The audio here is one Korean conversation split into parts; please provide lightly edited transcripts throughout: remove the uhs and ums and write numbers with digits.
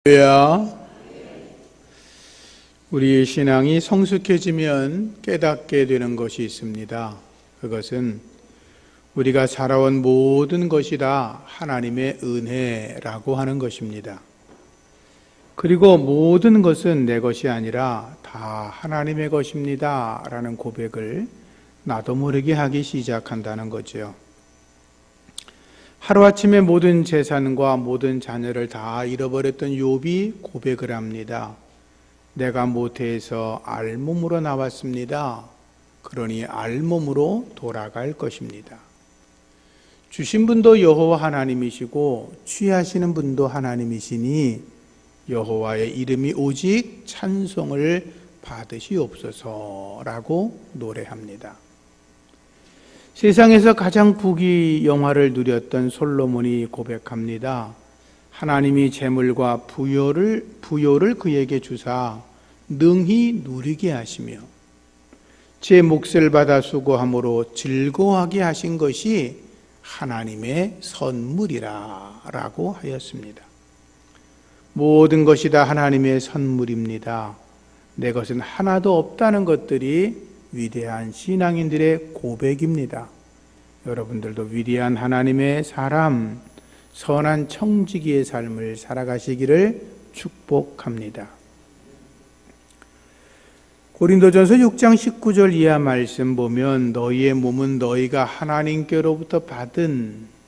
할렐루야. 우리의 신앙이 성숙해지면 깨닫게 되는 것이 있습니다. 그것은 우리가 살아온 모든 것이 다 하나님의 은혜라고 하는 것입니다. 그리고 모든 것은 내 것이 아니라 다 하나님의 것입니다 라는 고백을 나도 모르게 하기 시작한다는 거죠. 하루아침에 모든 재산과 모든 자녀를 다 잃어버렸던 욥이 고백을 합니다. 내가 모태에서 알몸으로 나왔습니다. 그러니 알몸으로 돌아갈 것입니다. 주신 분도 여호와 하나님이시고 취하시는 분도 하나님이시니 여호와의 이름이 오직 찬송을 받으시옵소서라고 노래합니다. 세상에서 가장 부귀영화를 누렸던 솔로몬이 고백합니다. 하나님이 재물과 부요를 그에게 주사 능히 누리게 하시며 제 몫을 받아 수고함으로 즐거워하게 하신 것이 하나님의 선물이라 라고 하였습니다. 모든 것이 다 하나님의 선물입니다. 내 것은 하나도 없다는 것들이 위대한 신앙인들의 고백입니다. 여러분들도 위대한 하나님의 사람, 선한 청지기의 삶을 살아가시기를 축복합니다. 고린도전서 6장 19절 이하 말씀 보면 너희의 몸은 너희가 하나님께로부터 받은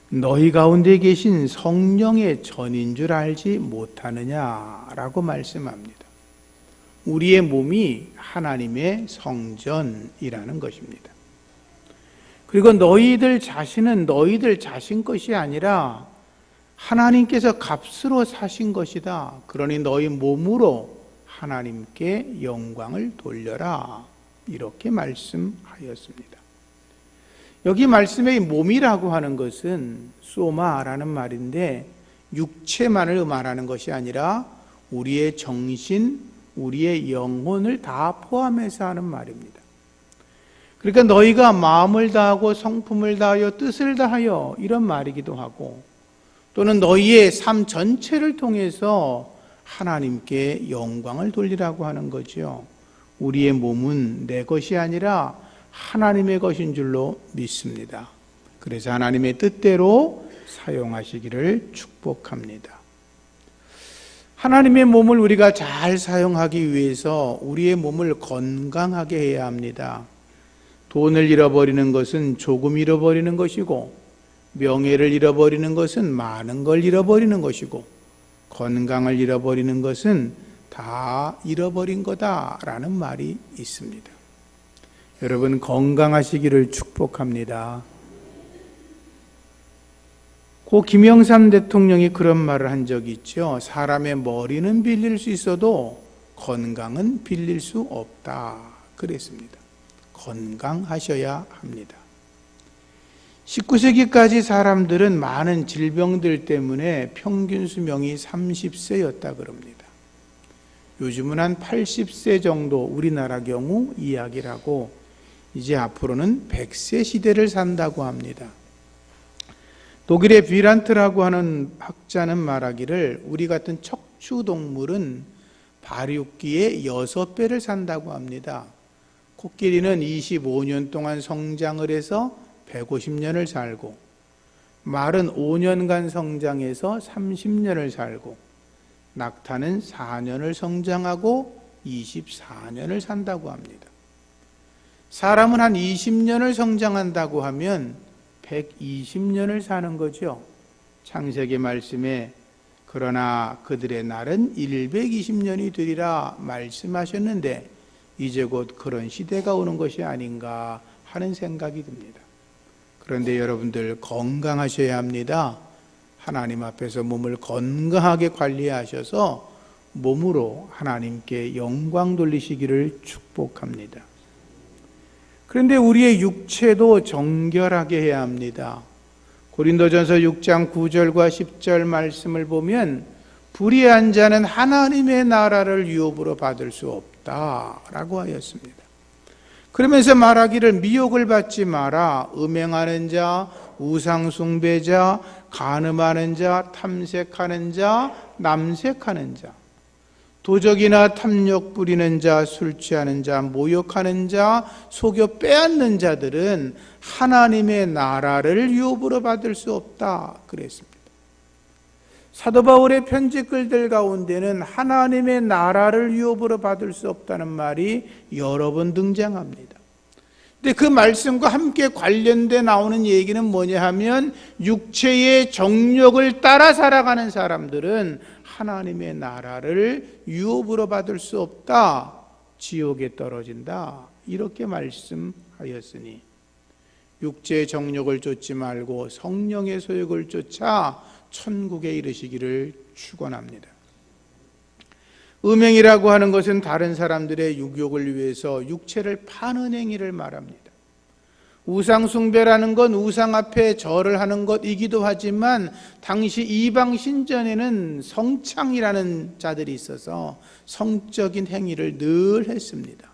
너희 가운데 계신 성령의 전인 줄 알지 못하느냐라고 말씀합니다. 우리의 몸이 하나님의 성전이라는 것입니다. 그리고 너희들 자신은 너희들 자신 것이 아니라 하나님께서 값으로 사신 것이다. 그러니 너희 몸으로 하나님께 영광을 돌려라. 이렇게 말씀하였습니다. 여기 말씀의 몸이라고 하는 것은 소마라는 말인데 육체만을 말하는 것이 아니라 우리의 정신, 우리의 영혼을 다 포함해서 하는 말입니다. 그러니까 너희가 마음을 다하고 성품을 다하여 뜻을 다하여 이런 말이기도 하고 또는 너희의 삶 전체를 통해서 하나님께 영광을 돌리라고 하는 거죠. 우리의 몸은 내 것이 아니라 하나님의 것인 줄로 믿습니다. 그래서 하나님의 뜻대로 사용하시기를 축복합니다. 하나님의 몸을 우리가 잘 사용하기 위해서 우리의 몸을 건강하게 해야 합니다. 돈을 잃어버리는 것은 조금 잃어버리는 것이고 명예를 잃어버리는 것은 많은 걸 잃어버리는 것이고 건강을 잃어버리는 것은 다 잃어버린 거다라는 말이 있습니다. 여러분 건강하시기를 축복합니다. 고 김영삼 대통령이 그런 말을 한 적이 있죠. 사람의 머리는 빌릴 수 있어도 건강은 빌릴 수 없다 그랬습니다. 건강하셔야 합니다. 19세기까지 사람들은 많은 질병들 때문에 평균 수명이 30세였다 그럽니다. 요즘은 한 80세 정도 우리나라 경우 이야기를 하고 이제 앞으로는 100세 시대를 산다고 합니다. 독일의 비란트라고 하는 학자는 말하기를 우리 같은 척추동물은 발육기에 6배를 산다고 합니다. 코끼리는 25년 동안 성장을 해서 150년을 살고 말은 5년간 성장해서 30년을 살고 낙타는 4년을 성장하고 24년을 산다고 합니다. 사람은 한 20년을 성장한다고 하면 120년을 사는 거죠. 창세기 말씀에 그러나 그들의 날은 120년이 되리라 말씀하셨는데 이제 곧 그런 시대가 오는 것이 아닌가 하는 생각이 듭니다. 그런데 여러분들 건강하셔야 합니다. 하나님 앞에서 몸을 건강하게 관리하셔서 몸으로 하나님께 영광 돌리시기를 축복합니다. 그런데 우리의 육체도 정결하게 해야 합니다. 고린도전서 6장 9절과 10절 말씀을 보면 불의한 자는 하나님의 나라를 유업으로 받을 수 없다라고 하였습니다. 그러면서 말하기를 미혹을 받지 마라. 음행하는 자, 우상숭배자, 간음하는 자, 탐색하는 자, 남색하는 자, 도적이나 탐욕 부리는 자, 술 취하는 자, 모욕하는 자, 속여 빼앗는 자들은 하나님의 나라를 유업으로 받을 수 없다 그랬습니다. 사도 바울의 편지글들 가운데는 하나님의 나라를 유업으로 받을 수 없다는 말이 여러 번 등장합니다. 근데 그 말씀과 함께 관련돼 나오는 얘기는 뭐냐 하면 육체의 정욕을 따라 살아가는 사람들은 하나님의 나라를 유업으로 받을 수 없다. 지옥에 떨어진다. 이렇게 말씀하였으니 육체의 정욕을 쫓지 말고 성령의 소욕을 쫓아 천국에 이르시기를 축원합니다. 음행이라고 하는 것은 다른 사람들의 육욕을 위해서 육체를 파는 행위를 말합니다. 우상숭배라는 건 우상 앞에 절을 하는 것이기도 하지만 당시 이방 신전에는 성창이라는 자들이 있어서 성적인 행위를 늘 했습니다.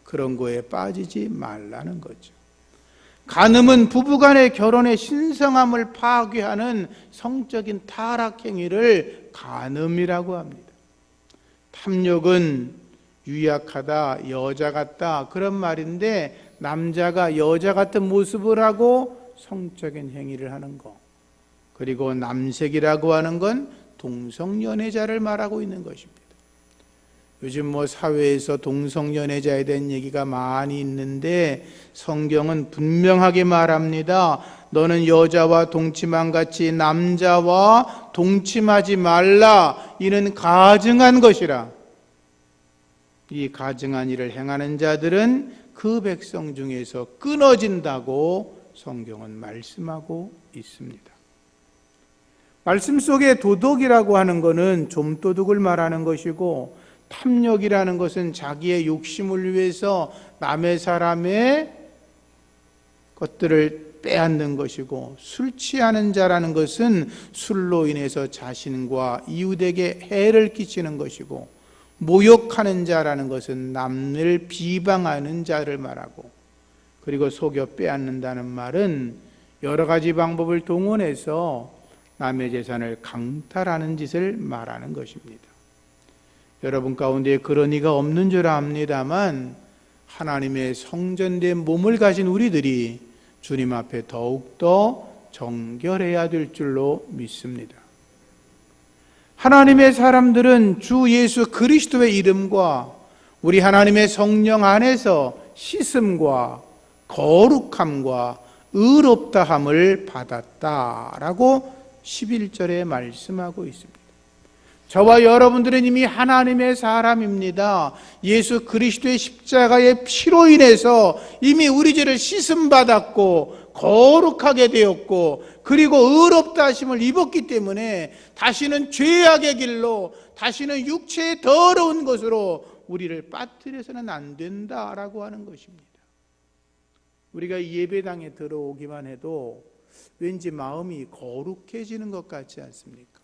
그런 거에 빠지지 말라는 거죠. 간음은 부부간의 결혼의 신성함을 파괴하는 성적인 타락 행위를 간음이라고 합니다. 탐욕은 유약하다, 여자 같다 그런 말인데 남자가 여자 같은 모습을 하고 성적인 행위를 하는 것, 그리고 남색이라고 하는 건 동성연애자를 말하고 있는 것입니다. 요즘 사회에서 동성연애자에 대한 얘기가 많이 있는데 성경은 분명하게 말합니다. 너는 여자와 동침한 같이 남자와 동침하지 말라. 이는 가증한 것이라. 이 가증한 일을 행하는 자들은 그 백성 중에서 끊어진다고 성경은 말씀하고 있습니다. 말씀 속에 도덕이라고 하는 것은 좀도둑을 말하는 것이고 탐욕이라는 것은 자기의 욕심을 위해서 남의 사람의 것들을 빼앗는 것이고 술 취하는 자라는 것은 술로 인해서 자신과 이웃에게 해를 끼치는 것이고 모욕하는 자라는 것은 남을 비방하는 자를 말하고 그리고 속여 빼앗는다는 말은 여러 가지 방법을 동원해서 남의 재산을 강탈하는 짓을 말하는 것입니다. 여러분 가운데 그런 이가 없는 줄 압니다만 하나님의 성전된 몸을 가진 우리들이 주님 앞에 더욱더 정결해야 될 줄로 믿습니다. 하나님의 사람들은 주 예수 그리스도의 이름과 우리 하나님의 성령 안에서 씻음과 거룩함과 의롭다함을 받았다라고 11절에 말씀하고 있습니다. 저와 여러분들은 이미 하나님의 사람입니다. 예수 그리스도의 십자가의 피로 인해서 이미 우리 죄를 씻음받았고 거룩하게 되었고 그리고 의롭다 하심을 입었기 때문에 다시는 죄악의 길로 다시는 육체의 더러운 것으로 우리를 빠뜨려서는 안 된다라고 하는 것입니다. 우리가 예배당에 들어오기만 해도 왠지 마음이 거룩해지는 것 같지 않습니까?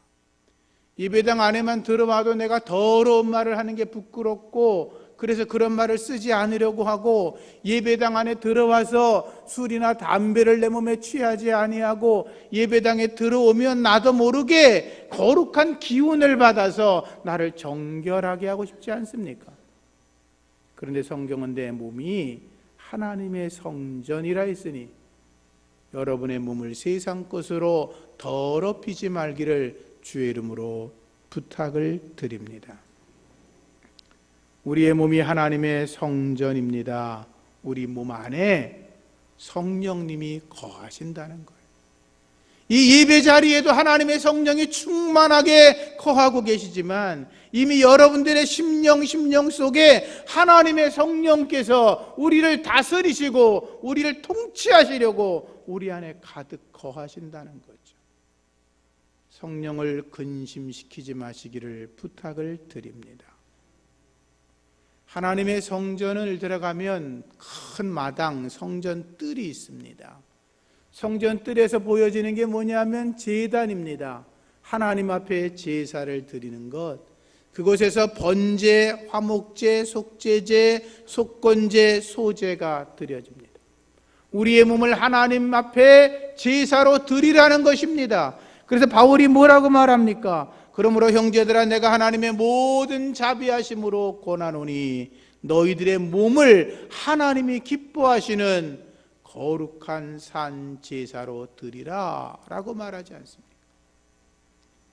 예배당 안에만 들어와도 내가 더러운 말을 하는 게 부끄럽고 그래서 그런 말을 쓰지 않으려고 하고 예배당 안에 들어와서 술이나 담배를 내 몸에 취하지 아니하고 예배당에 들어오면 나도 모르게 거룩한 기운을 받아서 나를 정결하게 하고 싶지 않습니까? 그런데 성경은 내 몸이 하나님의 성전이라 했으니 여러분의 몸을 세상 것으로 더럽히지 말기를 주의 이름으로 부탁을 드립니다. 우리의 몸이 하나님의 성전입니다. 우리 몸 안에 성령님이 거하신다는 거예요. 이 예배 자리에도 하나님의 성령이 충만하게 거하고 계시지만 이미 여러분들의 심령 속에 하나님의 성령께서 우리를 다스리시고 우리를 통치하시려고 우리 안에 가득 거하신다는 거죠. 성령을 근심시키지 마시기를 부탁을 드립니다. 하나님의 성전을 들어가면 큰 마당, 성전 뜰이 있습니다. 성전 뜰에서 보여지는 게 뭐냐면 제단입니다. 하나님 앞에 제사를 드리는 것. 그곳에서 번제, 화목제, 속죄제, 속건제, 소제가 드려집니다. 우리의 몸을 하나님 앞에 제사로 드리라는 것입니다. 그래서 바울이 뭐라고 말합니까? 그러므로 형제들아, 내가 하나님의 모든 자비하심으로 권하노니 너희들의 몸을 하나님이 기뻐하시는 거룩한 산 제사로 드리라 라고 말하지 않습니까?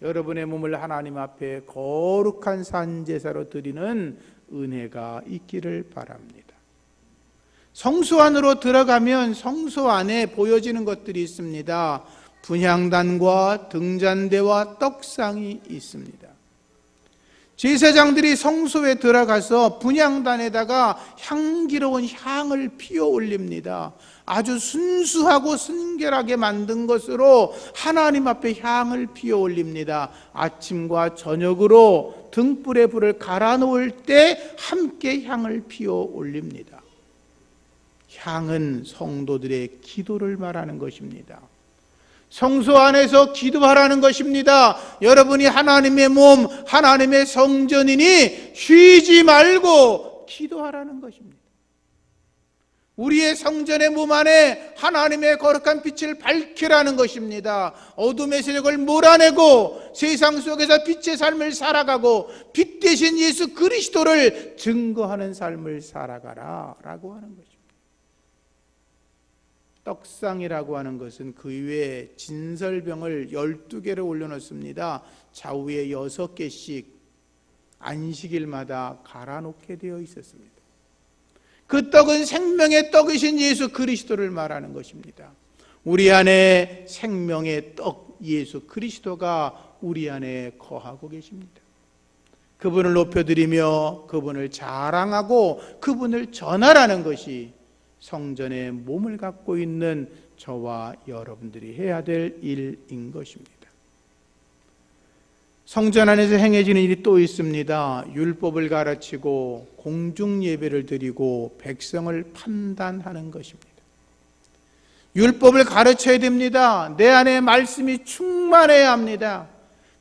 여러분의 몸을 하나님 앞에 거룩한 산 제사로 드리는 은혜가 있기를 바랍니다. 성소 안으로 들어가면 성소 안에 보여지는 것들이 있습니다. 분향단과 등잔대와 떡상이 있습니다. 제사장들이 성소에 들어가서 분향단에다가 향기로운 향을 피워 올립니다. 아주 순수하고 순결하게 만든 것으로 하나님 앞에 향을 피워 올립니다. 아침과 저녁으로 등불에 불을 갈아 놓을 때 함께 향을 피워 올립니다. 향은 성도들의 기도를 말하는 것입니다. 성소 안에서 기도하라는 것입니다. 여러분이 하나님의 몸, 하나님의 성전이니 쉬지 말고 기도하라는 것입니다. 우리의 성전의 몸 안에 하나님의 거룩한 빛을 밝히라는 것입니다. 어둠의 세력을 몰아내고 세상 속에서 빛의 삶을 살아가고 빛 대신 예수 그리스도를 증거하는 삶을 살아가라 라고 하는 것입니다. 떡상이라고 하는 것은 그 위에 진설병을 12개를 올려놓습니다. 좌우에 6개씩 안식일마다 갈아놓게 되어 있었습니다. 그 떡은 생명의 떡이신 예수 그리스도를 말하는 것입니다. 우리 안에 생명의 떡 예수 그리스도가 우리 안에 거하고 계십니다. 그분을 높여드리며 그분을 자랑하고 그분을 전하라는 것이 성전의 몸을 갖고 있는 저와 여러분들이 해야 될 일인 것입니다. 성전 안에서 행해지는 일이 또 있습니다. 율법을 가르치고 공중 예배를 드리고 백성을 판단하는 것입니다. 율법을 가르쳐야 됩니다. 내 안에 말씀이 충만해야 합니다.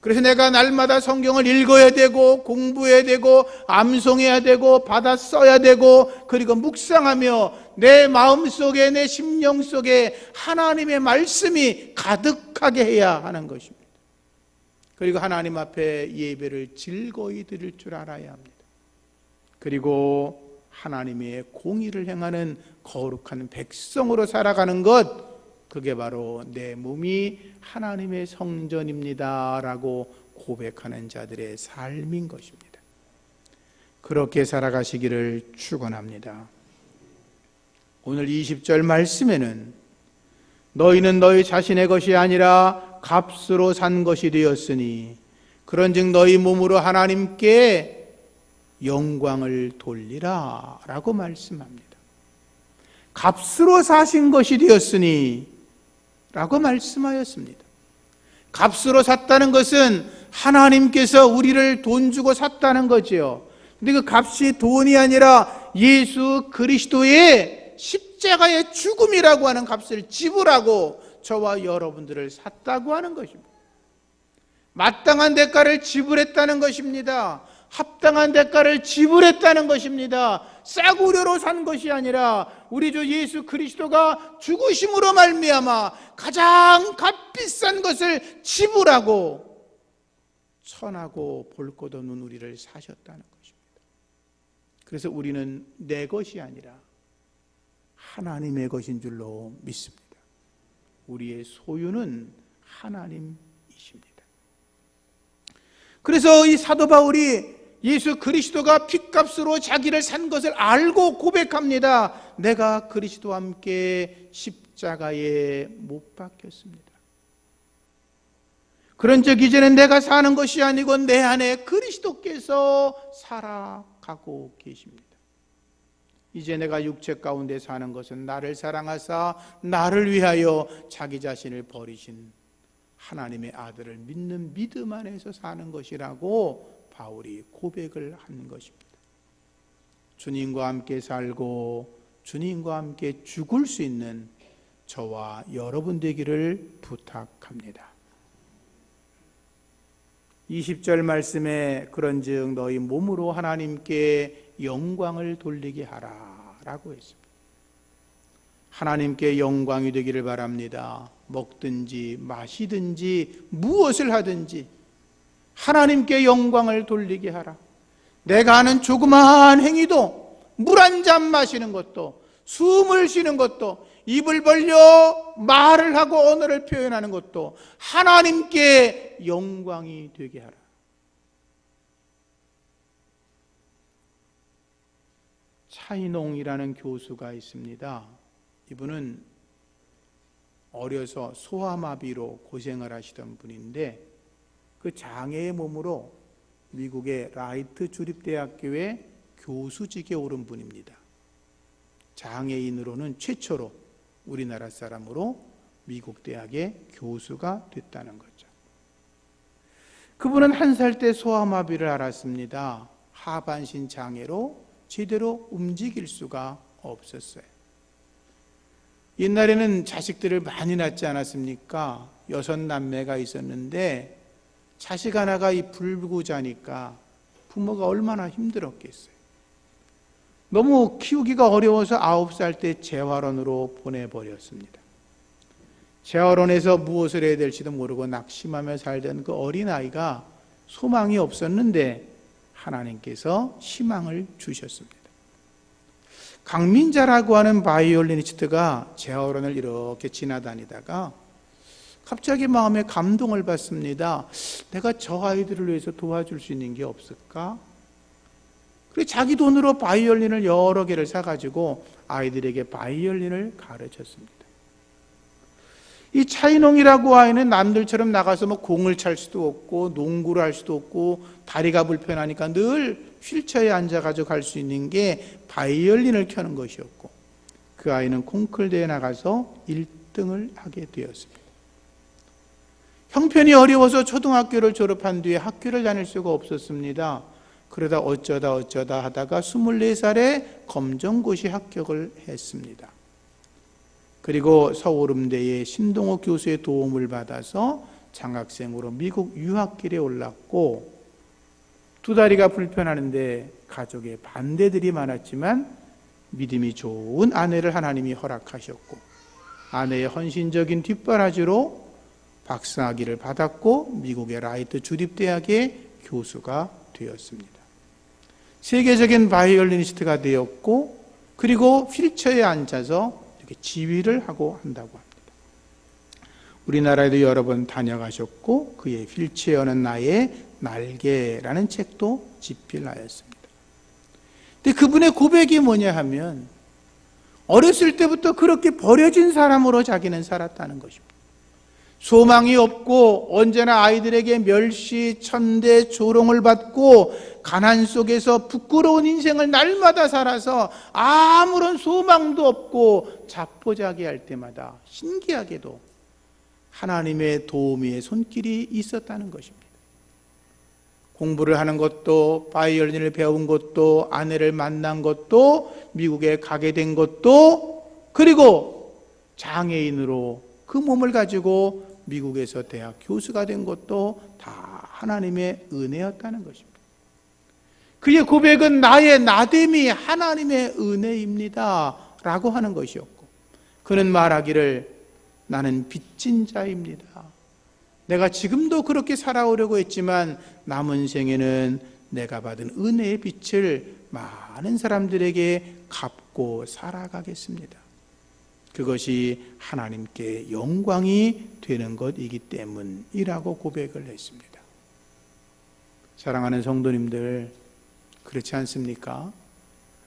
그래서 내가 날마다 성경을 읽어야 되고 공부해야 되고 암송해야 되고 받아 써야 되고 그리고 묵상하며 내 마음속에 내 심령 속에 하나님의 말씀이 가득하게 해야 하는 것입니다. 그리고 하나님 앞에 예배를 즐거이 드릴 줄 알아야 합니다. 그리고 하나님의 공의를 행하는 거룩한 백성으로 살아가는 것, 그게 바로 내 몸이 하나님의 성전입니다 라고 고백하는 자들의 삶인 것입니다. 그렇게 살아가시기를 축원합니다. 오늘 20절 말씀에는 너희는 너희 자신의 것이 아니라 값으로 산 것이 되었으니 그런즉 너희 몸으로 하나님께 영광을 돌리라 라고 말씀합니다. 값으로 사신 것이 되었으니 라고 말씀하였습니다. 값으로 샀다는 것은 하나님께서 우리를 돈 주고 샀다는 거지요. 근데 그 값이 돈이 아니라 예수 그리스도의 십자가의 죽음이라고 하는 값을 지불하고 저와 여러분들을 샀다고 하는 것입니다. 마땅한 대가를 지불했다는 것입니다. 합당한 대가를 지불했다는 것입니다. 싸구려로 산 것이 아니라 우리 주 예수 그리스도가 죽으심으로 말미암아 가장 값비싼 것을 지불하고 천하고 볼 것 없는 우리를 사셨다는 것입니다. 그래서 우리는 내 것이 아니라 하나님의 것인 줄로 믿습니다. 우리의 소유는 하나님이십니다. 그래서 이 사도 바울이 예수 그리스도가 핏값으로 자기를 산 것을 알고 고백합니다. 내가 그리스도와 함께 십자가에 못 박혔습니다. 그런즉 이제는 내가 사는 것이 아니고 내 안에 그리스도께서 살아가고 계십니다. 이제 내가 육체 가운데 사는 것은 나를 사랑하사 나를 위하여 자기 자신을 버리신 하나님의 아들을 믿는 믿음 안에서 사는 것이라고 바울이 고백을 한 것입니다. 주님과 함께 살고 주님과 함께 죽을 수 있는 저와 여러분 되기를 부탁합니다. 20절 말씀에 그런즉 너희 몸으로 하나님께 영광을 돌리게 하라 라고 했습니다. 하나님께 영광이 되기를 바랍니다. 먹든지 마시든지 무엇을 하든지 하나님께 영광을 돌리게 하라. 내가 하는 조그마한 행위도, 물 한 잔 마시는 것도, 숨을 쉬는 것도, 입을 벌려 말을 하고 언어를 표현하는 것도 하나님께 영광이 되게 하라. 차이농이라는 교수가 있습니다. 이분은 어려서 소아마비로 고생을 하시던 분인데 그 장애의 몸으로 미국의 라이트 주립대학교의 교수직에 오른 분입니다. 장애인으로는 최초로 우리나라 사람으로 미국 대학의 교수가 됐다는 거죠. 그분은 1살 때 소아마비를 앓았습니다. 하반신 장애로 제대로 움직일 수가 없었어요. 옛날에는 자식들을 많이 낳지 않았습니까? 6남매가 있었는데 자식 하나가 이 불구자니까 부모가 얼마나 힘들었겠어요. 너무 키우기가 어려워서 9살 때 재활원으로 보내버렸습니다. 재활원에서 무엇을 해야 될지도 모르고 낙심하며 살던 그 어린아이가 소망이 없었는데 하나님께서 희망을 주셨습니다. 강민자라고 하는 바이올리니스트가 재활원을 이렇게 지나다니다가 갑자기 마음에 감동을 받습니다. 내가 저 아이들을 위해서 도와줄 수 있는 게 없을까? 그래서 자기 돈으로 바이올린을 여러 개를 사가지고 아이들에게 바이올린을 가르쳤습니다. 이 차이농이라고 아이는 남들처럼 나가서 뭐 공을 찰 수도 없고 농구를 할 수도 없고 다리가 불편하니까 늘 휠체어에 앉아가지고 갈 수 있는 게 바이올린을 켜는 것이었고 그 아이는 콩쿨대에 나가서 1등을 하게 되었습니다. 형편이 어려워서 초등학교를 졸업한 뒤에 학교를 다닐 수가 없었습니다. 그러다 어쩌다 하다가 24살에 검정고시 합격을 했습니다. 그리고 서울음대의 신동호 교수의 도움을 받아서 장학생으로 미국 유학길에 올랐고 2다리가 불편하는데 가족의 반대들이 많았지만 믿음이 좋은 아내를 하나님이 허락하셨고 아내의 헌신적인 뒷바라지로 박사학위를 받았고 미국의 라이트 주립대학의 교수가 되었습니다. 세계적인 바이올리니스트가 되었고 그리고 휠체어에 앉아서 이렇게 지휘를 하고 한다고 합니다. 우리나라에도 여러 번 다녀가셨고 그의 휠체어는 나의 날개라는 책도 집필하였습니다. 근데 그분의 고백이 뭐냐 하면 어렸을 때부터 그렇게 버려진 사람으로 자기는 살았다는 것입니다. 소망이 없고 언제나 아이들에게 멸시, 천대, 조롱을 받고 가난 속에서 부끄러운 인생을 날마다 살아서 아무런 소망도 없고 자포자기할 때마다 신기하게도 하나님의 도우미의 손길이 있었다는 것입니다. 공부를 하는 것도 바이올린을 배운 것도 아내를 만난 것도 미국에 가게 된 것도 그리고 장애인으로 그 몸을 가지고 미국에서 대학 교수가 된 것도 다 하나님의 은혜였다는 것입니다. 그의 고백은 나의 나됨이 하나님의 은혜입니다 라고 하는 것이었고 그는 말하기를 나는 빚진 자입니다. 내가 지금도 그렇게 살아오려고 했지만 남은 생에는 내가 받은 은혜의 빛을 많은 사람들에게 갚고 살아가겠습니다. 그것이 하나님께 영광이 되는 것이기 때문이라고 고백을 했습니다. 사랑하는 성도님들, 그렇지 않습니까?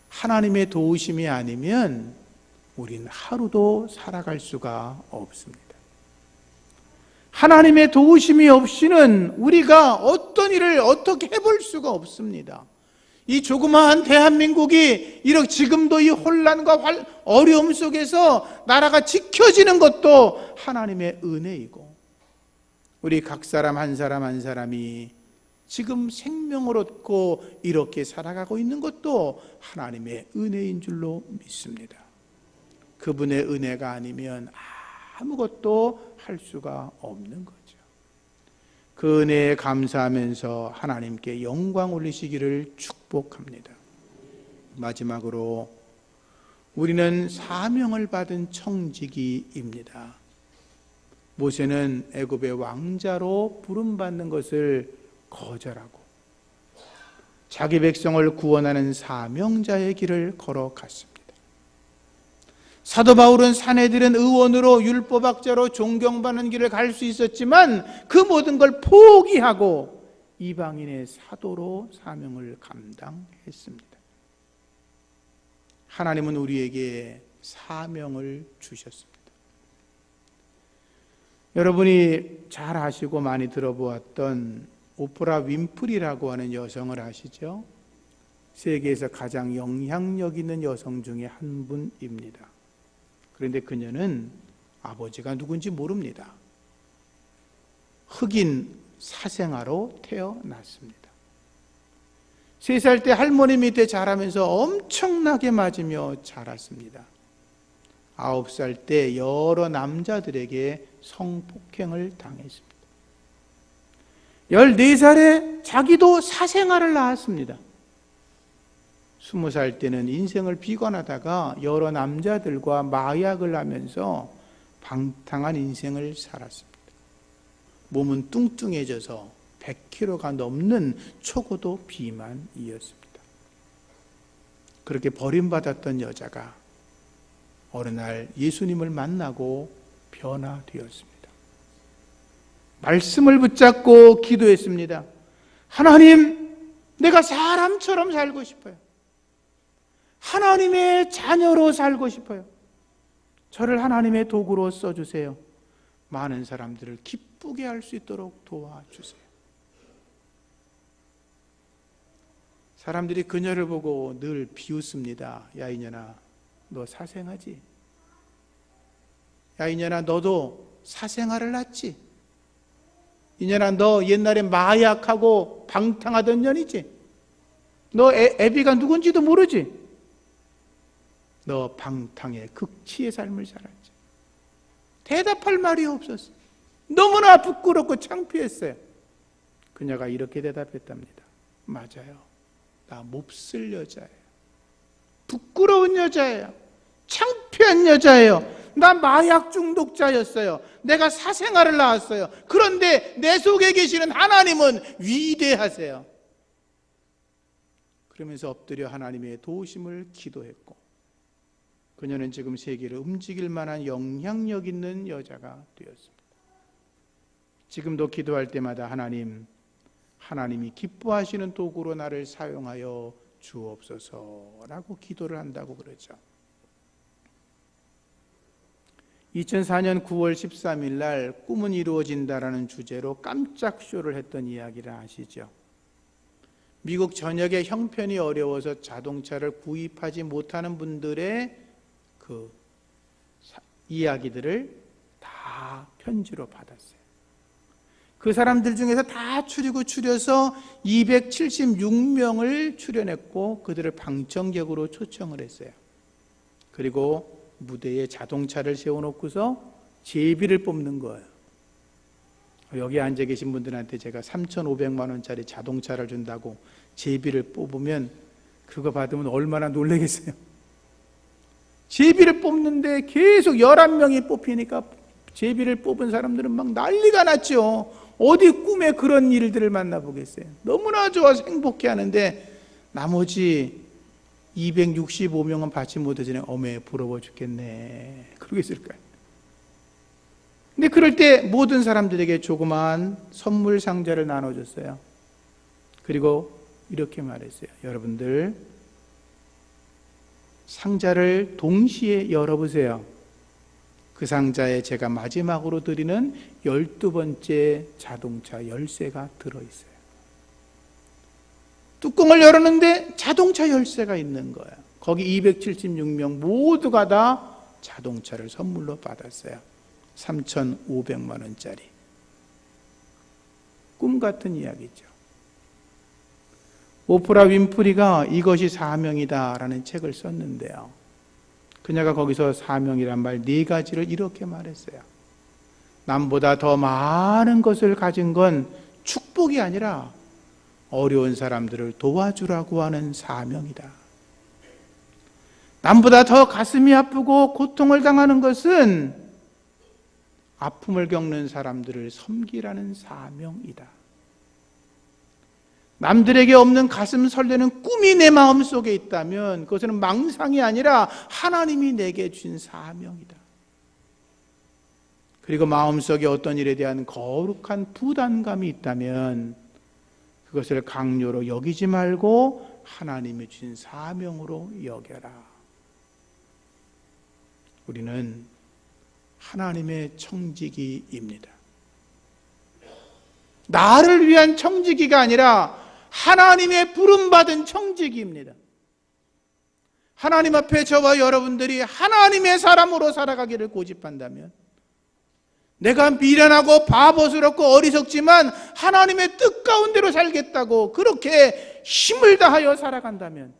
하나님의 도우심이 아니면 우린 하루도 살아갈 수가 없습니다. 하나님의 도우심이 없이는 우리가 어떤 일을 어떻게 해볼 수가 없습니다. 이 조그마한 대한민국이 이렇게 지금도 이 혼란과 어려움 속에서 나라가 지켜지는 것도 하나님의 은혜이고 우리 각 사람 한 사람이 지금 생명을 얻고 이렇게 살아가고 있는 것도 하나님의 은혜인 줄로 믿습니다. 그분의 은혜가 아니면 아무것도 할 수가 없는 거죠. 그 은혜에 감사하면서 하나님께 영광 올리시기를 축복합니다. 마지막으로 우리는 사명을 받은 청지기입니다. 모세는 애굽의 왕자로 부름받는 것을 거절하고 자기 백성을 구원하는 사명자의 길을 걸어갔습니다. 사도 바울은 사내들은 의원으로 율법학자로 존경받는 길을 갈 수 있었지만 그 모든 걸 포기하고 이방인의 사도로 사명을 감당했습니다. 하나님은 우리에게 사명을 주셨습니다. 여러분이 잘 아시고 많이 들어보았던 오프라 윈프리라고 하는 여성을 아시죠? 세계에서 가장 영향력 있는 여성 중에 한 분입니다. 그런데 그녀는 아버지가 누군지 모릅니다. 흑인 사생아로 태어났습니다. 3살 때 할머니 밑에 자라면서 엄청나게 맞으며 자랐습니다. 9살 때 여러 남자들에게 성폭행을 당했습니다. 14살에 자기도 사생아를 낳았습니다. 20살 때는 인생을 비관하다가 여러 남자들과 마약을 하면서 방탕한 인생을 살았습니다. 몸은 뚱뚱해져서 100kg가 넘는 초고도 비만이었습니다. 그렇게 버림받았던 여자가 어느 날 예수님을 만나고 변화되었습니다. 말씀을 붙잡고 기도했습니다. 하나님, 내가 사람처럼 살고 싶어요. 하나님의 자녀로 살고 싶어요. 저를 하나님의 도구로 써주세요. 많은 사람들을 기쁘게 할 수 있도록 도와주세요. 사람들이 그녀를 보고 늘 비웃습니다. 야 이년아, 너 사생아지? 야 이년아, 너도 사생아를 낳지? 이년아, 너 옛날에 마약하고 방탕하던 년이지? 너 애비가 누군지도 모르지? 너 방탕의 극치의 삶을 살았지? 대답할 말이 없었어. 너무나 부끄럽고 창피했어요. 그녀가 이렇게 대답했답니다. 맞아요. 나 몹쓸 여자예요. 부끄러운 여자예요. 창피한 여자예요. 나 마약 중독자였어요. 내가 사생아를 낳았어요. 그런데 내 속에 계시는 하나님은 위대하세요. 그러면서 엎드려 하나님의 도우심을 기도했고, 그녀는 지금 세계를 움직일 만한 영향력 있는 여자가 되었습니다. 지금도 기도할 때마다 하나님이 기뻐하시는 도구로 나를 사용하여 주옵소서라고 기도를 한다고 그러죠. 2004년 9월 13일 날 꿈은 이루어진다라는 주제로 깜짝 쇼를 했던 이야기를 아시죠? 미국 전역의 형편이 어려워서 자동차를 구입하지 못하는 분들의 그 이야기들을 다 편지로 받았어요. 그 사람들 중에서 다 추려서 276명을 추려냈고 그들을 방청객으로 초청을 했어요. 그리고 무대에 자동차를 세워놓고서 제비를 뽑는 거예요. 여기 앉아 계신 분들한테 제가 3,500만 원짜리 자동차를 준다고 제비를 뽑으면 그거 받으면 얼마나 놀라겠어요. 제비를 뽑는데 계속 11명이 뽑히니까 제비를 뽑은 사람들은 막 난리가 났죠. 어디 꿈에 그런 일들을 만나보겠어요. 너무나 좋아서 행복해 하는데 나머지 265명은 받지 못하지네. 어메 부러워 죽겠네. 그러겠을까요? 근데 그럴 때 모든 사람들에게 조그마한 선물 상자를 나눠줬어요. 그리고 이렇게 말했어요. 여러분들 상자를 동시에 열어보세요. 그 상자에 제가 마지막으로 드리는 12번째 자동차 열쇠가 들어있어요. 뚜껑을 열었는데 자동차 열쇠가 있는 거예요. 거기 276명 모두가 다 자동차를 선물로 받았어요. 3,500만 원짜리. 꿈 같은 이야기죠. 오프라 윈프리가 이것이 사명이다라는 책을 썼는데요. 그녀가 거기서 사명이란 말 4가지를 이렇게 말했어요. 남보다 더 많은 것을 가진 건 축복이 아니라 어려운 사람들을 도와주라고 하는 사명이다. 남보다 더 가슴이 아프고 고통을 당하는 것은 아픔을 겪는 사람들을 섬기라는 사명이다. 남들에게 없는 가슴 설레는 꿈이 내 마음속에 있다면 그것은 망상이 아니라 하나님이 내게 준 사명이다. 그리고 마음속에 어떤 일에 대한 거룩한 부담감이 있다면 그것을 강요로 여기지 말고 하나님이 준 사명으로 여겨라. 우리는 하나님의 청지기입니다. 나를 위한 청지기가 아니라 하나님의 부름받은 청지기입니다. 하나님 앞에 저와 여러분들이 하나님의 사람으로 살아가기를 고집한다면, 내가 미련하고 바보스럽고 어리석지만 하나님의 뜻 가운데로 살겠다고 그렇게 힘을 다하여 살아간다면,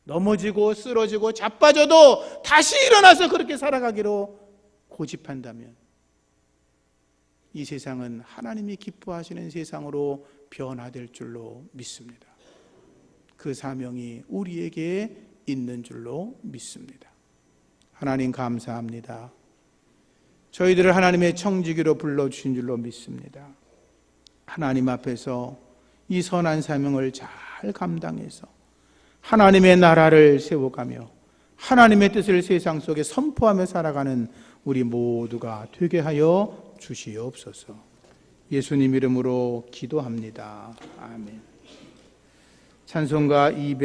넘어지고 쓰러지고 자빠져도 다시 일어나서 그렇게 살아가기로 고집한다면, 이 세상은 하나님이 기뻐하시는 세상으로 변화될 줄로 믿습니다. 그 사명이 우리에게 있는 줄로 믿습니다. 하나님 감사합니다. 저희들을 하나님의 청지기로 불러주신 줄로 믿습니다. 하나님 앞에서 이 선한 사명을 잘 감당해서 하나님의 나라를 세워가며 하나님의 뜻을 세상 속에 선포하며 살아가는 우리 모두가 되게 하여 주시옵소서. 예수님 이름으로 기도합니다. 아멘. 찬송가 200